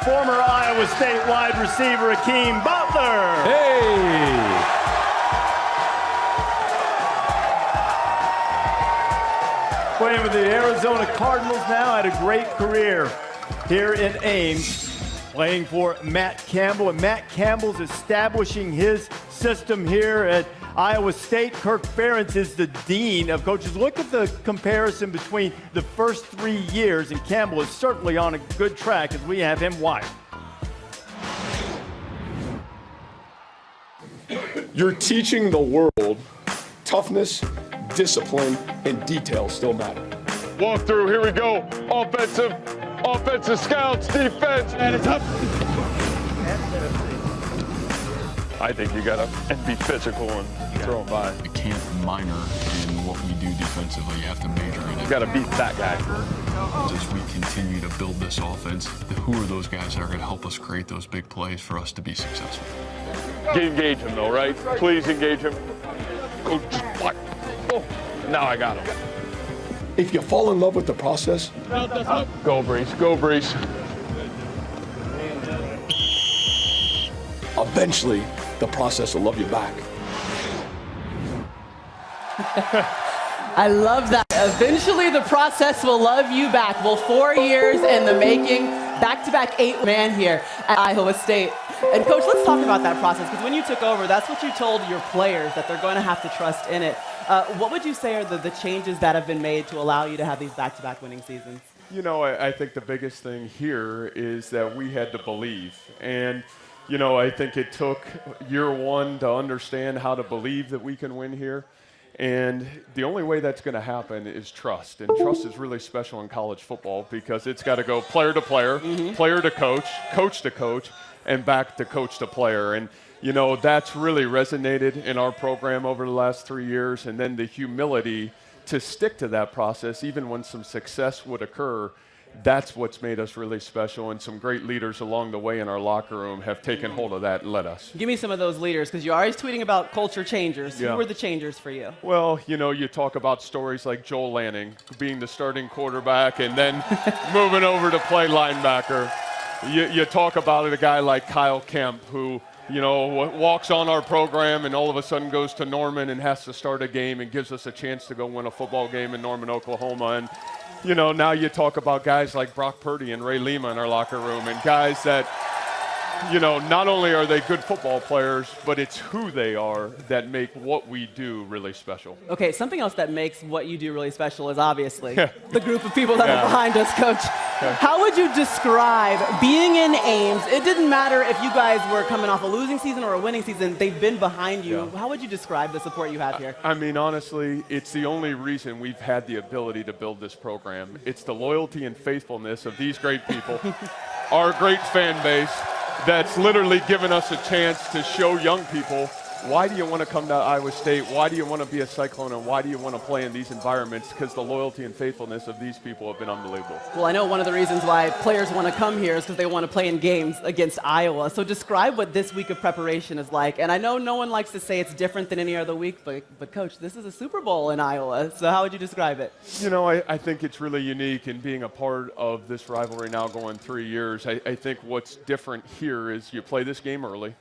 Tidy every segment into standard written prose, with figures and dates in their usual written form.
former Iowa State wide receiver Akeem Butler. Hey! Playing with the Arizona Cardinals now, had a great career here in Ames, playing for Matt Campbell. And Matt Campbell's establishing his system here at Iowa State. Kirk Ferentz is the dean of coaches. Look at the comparison between the first 3 years, and Campbell is certainly on a good track as we have him wired. You're teaching the world toughness, discipline, and details still matter. Walk through, here we go. Offensive scouts, defense, and it's up. I think you gotta be physical and throw them by. You can't minor in what we do defensively. You have to major in it. You gotta beat that guy. As we continue to build this offense, who are those guys that are going to help us create those big plays for us to be successful? Engage him though, right? Please engage him. Go, just block. Oh, now I got him. If you fall in love with the process, Go, Brees. Go, Brees. eventually the process will love you back. I love that. Eventually the process will love you back. Well, 4 years in the making, back-to-back 8-man here at Iowa State. And Coach, let's talk about that process, because when you took over, that's what you told your players, that they're going to have to trust in it. What would you say are the changes that have been made to allow you to have these back-to-back winning seasons? You know, I think the biggest thing here is that we had to believe. And, you know, I think it took year one to understand how to believe that we can win here. And the only way that's going to happen is trust. And trust is really special in college football because it's got to go player to player, player to coach, coach to coach, and back to coach to player. And, you know, that's really resonated in our program over the last 3 years. And then the humility to stick to that process, even when some success would occur, that's what's made us really special. And some great leaders along the way in our locker room have taken hold of that and led us. Give me some of those leaders, because you're always tweeting about culture changers. Yeah. Who were the changers for you? Well, you know, you talk about stories like Joel Lanning being the starting quarterback and then moving over to play linebacker. You talk about a guy like Kyle Kemp, who, you know, walks on our program and all of a sudden goes to Norman and has to start a game and gives us a chance to go win a football game in Norman, Oklahoma. And, you know, now you talk about guys like Brock Purdy and Ray Lima in our locker room, and guys that, you know, not only are they good football players, but it's who they are that make what we do really special. Okay, something else that makes what you do really special is obviously the group of people that are behind us, Coach. How would you describe being in Ames? It didn't matter if you guys were coming off a losing season or a winning season. They've been behind you. How would you describe the support you have here? I mean, honestly, it's the only reason we've had the ability to build this program. It's the loyalty and faithfulness of these great people, our great fan base, that's literally given us a chance to show young people, why do you want to come to Iowa State? Why do you want to be a Cyclone? And why do you want to play in these environments? Because the loyalty and faithfulness of these people have been unbelievable. Well, I know one of the reasons why players want to come here is because they want to play in games against Iowa. So describe what this week of preparation is like. And I know no one likes to say it's different than any other week, but Coach, this is a Super Bowl in Iowa. So how would you describe it? You know, I think it's really unique in being a part of this rivalry now going 3 years. I think what's different here is you play this game early.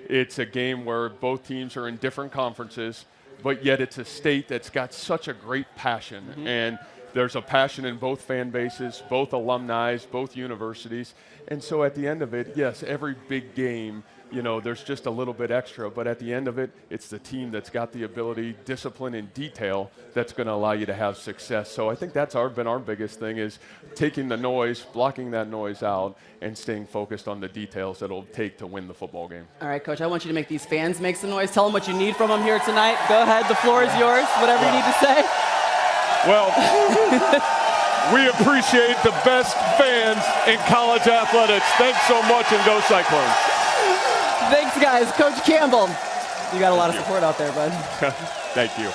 It's a game where both teams are in different conferences, but yet it's a state that's got such a great passion. And there's a passion in both fan bases, both alumni, both universities. And so at the end of it, yes, every big game, you know, there's just a little bit extra, but at the end of it, it's the team that's got the ability, discipline, and detail that's going to allow you to have success. So I think that's been our biggest thing, is taking the noise, blocking that noise out, and staying focused on the details that it'll take to win the football game. All right, Coach, I want you to make these fans make some noise. Tell them what you need from them here tonight. Go ahead, the floor is yours, whatever you need to say. Well, we appreciate the best fans in college athletics. Thanks so much, and go Cyclones. Thanks, guys. Coach Campbell, you got a lot of support out there, bud. Thank you.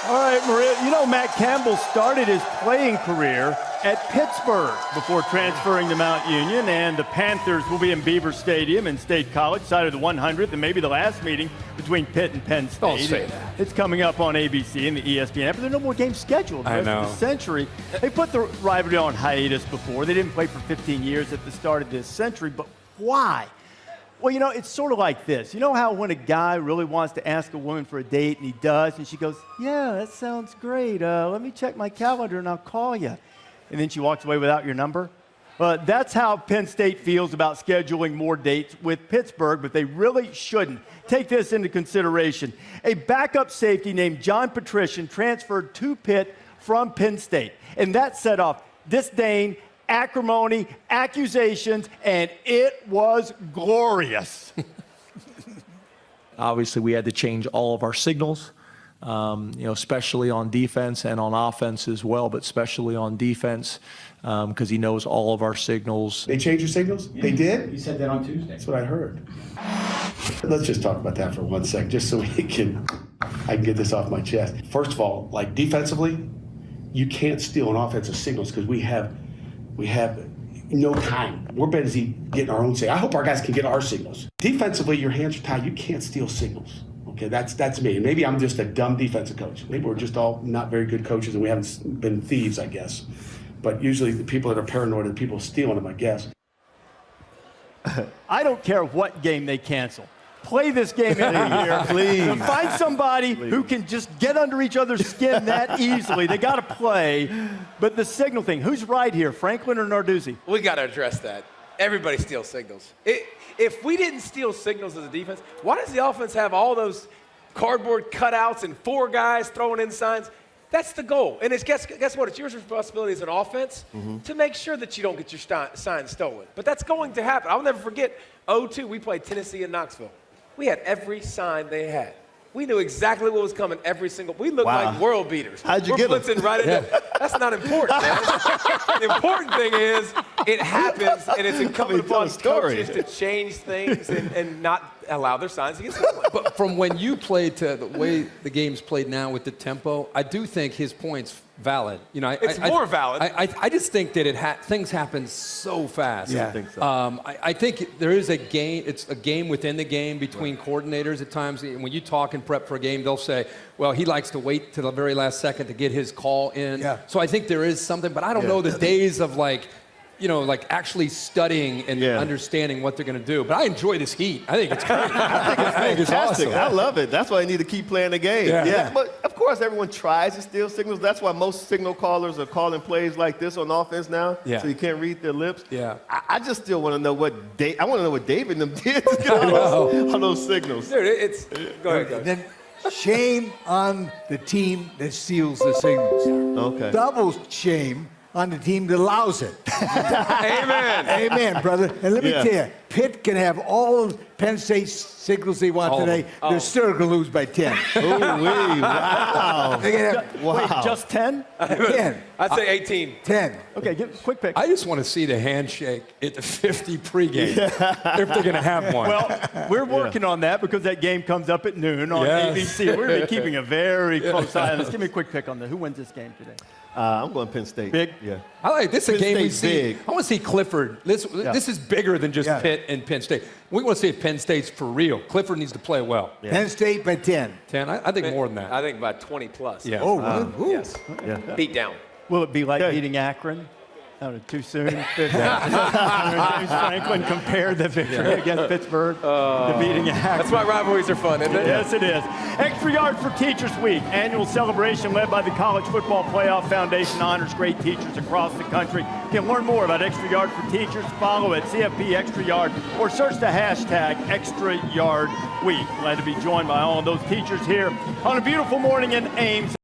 All right, Maria, you know, Matt Campbell started his playing career at Pittsburgh before transferring to Mount Union, and the Panthers will be in Beaver Stadium in State College, side of the 100th, and maybe the last meeting between Pitt and Penn State. Don't say that. It's coming up on ABC and the ESPN app, but there are no more games scheduled the rest of the century. They put the rivalry on hiatus before. They didn't play for 15 years at the start of this century, but why? Well, you know, it's sort of like this. You know how when a guy really wants to ask a woman for a date and he does, and she goes, yeah, that sounds great. Let me check my calendar and I'll call you. And then she walks away without your number? That's how Penn State feels about scheduling more dates with Pittsburgh, but they really shouldn't. Take this into consideration. A backup safety named John Patrician transferred to Pitt from Penn State, and that set off disdain, acrimony, accusations, and it was glorious. Obviously, we had to change all of our signals, especially on defense and on offense as well, but especially on defense because he knows all of our signals. They changed your signals? Yeah. They did? You said that on Tuesday. That's what I heard. Let's just talk about that for 1 second, just so I can get this off my chest. First of all, like defensively, you can't steal an offensive signals because we have no time. We're busy getting our own signals. I hope our guys can get our signals. Defensively, your hands are tied. You can't steal signals. Okay, that's me. Maybe I'm just a dumb defensive coach. Maybe we're just all not very good coaches and we haven't been thieves, I guess. But usually the people that are paranoid are the people stealing them, I guess. I don't care what game they cancel. Play this game in a year, please. Find somebody who can just get under each other's skin that easily. They got to play. But the signal thing, who's right here, Franklin or Narduzzi? We got to address that. Everybody steals signals. If we didn't steal signals as a defense, why does the offense have all those cardboard cutouts and 4 guys throwing in signs? That's the goal. And guess what? It's your responsibility as an offense to make sure that you don't get your sign stolen. But that's going to happen. I'll never forget 0-2, we played Tennessee in Knoxville. We had every sign they had. We knew exactly what was coming every single. We looked like world beaters. How'd you get blitzing right into. That's not important, man. The important thing is it happens, and it's incumbent upon coaches to change things and not allow their signs to get stolen. But from when you played to the way the game's played now with the tempo, I do think his point's valid. You know, it's more valid. I just think that things happen so fast. Yeah, I think so. I think there is a game. It's a game within the game between coordinators at times. When you talk and prep for a game, they'll say, well, he likes to wait to the very last second to get his call in. Yeah. So I think there is something, but I don't know the days of like actually studying and understanding what they're going to do. But I enjoy this heat. I think it's great. I think it's fantastic. Awesome. I love it. That's why they need to keep playing the game. Yeah. But, of course, everyone tries to steal signals. That's why most signal callers are calling plays like this on offense now, so you can't read their lips. Yeah. I just still want to know what David and them did to get on those signals. Dude, go ahead, Then shame on the team that steals the signals. Okay. Double shame on the team that allows it. Amen. Amen, brother. And let me tell you, Pitt can have all Penn State signals they want today. They're still going to lose by 10. Wow. They can have, Wait, just 10? 10. I'd say 18. 10. Okay, give a quick pick. I just want to see the handshake at the 50 pregame, if they're going to have one. Well, we're working on that because that game comes up at noon on ABC. We're going to be keeping a very close eye on this. Give me a quick pick on who wins this game today. I'm going Penn State. Big? Yeah. I like this. Is a game we see. Big. I want to see Clifford. This is bigger than just Pitt and Penn State. We want to see if Penn State's for real. Clifford needs to play well. Yeah. Penn State by 10. 10? I think more than that. I think about 20 plus. Yeah. Oh, yes. Yeah. Beat down. Will it be like beating Akron? Too soon. James Franklin compared the victory against Pittsburgh to beating Akron. That's why rivalries are fun, isn't it? Yes, it is. Extra Yard for Teachers Week, annual celebration led by the College Football Playoff Foundation, honors great teachers across the country. You can learn more about Extra Yard for Teachers. Follow at CFP Extra Yard or search the hashtag Extra Yard Week. Glad to be joined by all of those teachers here on a beautiful morning in Ames.